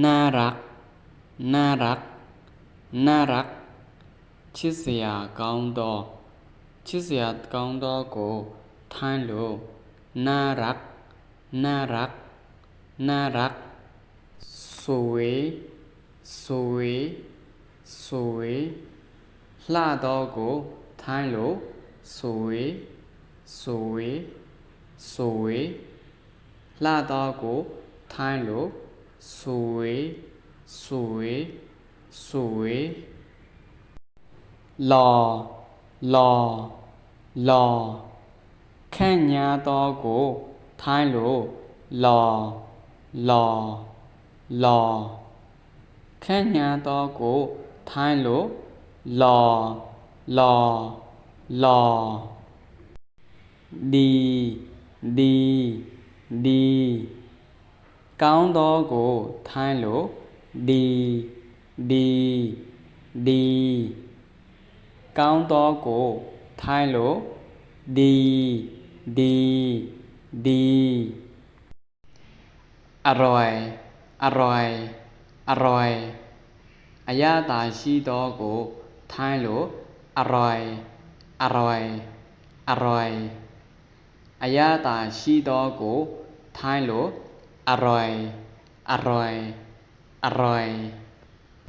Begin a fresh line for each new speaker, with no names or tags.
น่ารักน่ารักน่ารักချစ်စရာကောင်းသောချစ်စရာကောင်းသောကိုထိုင်းလို့น่ารักน่ารักน่ารักสวยสวยสวยလှသောကိုထိုင်းလို့สวยสวยสวยလှသောကိုထိုင်းလို့สวยสวยสวยหล่อหล่อหล่อခန့်ညားသောကိုထိုင်းလို့หล่อหล่อหล่อခန့်ညားသောကိုထိုင်းလို့หล่อหล่อหล่อดีดีดีကောင်းသောကိုထိုင်းလို့ดีดีดีကောင်းသောကိုထိုင်းလို့ดีดีดีอร่อยอร่อยอร่อยอยตาရှိသောကိုထိုင်းလို့อร่อยอร่อยอร่อยอยตาရှိသောကိုထိုင်းလို့อร่อยอร่อยอร่อย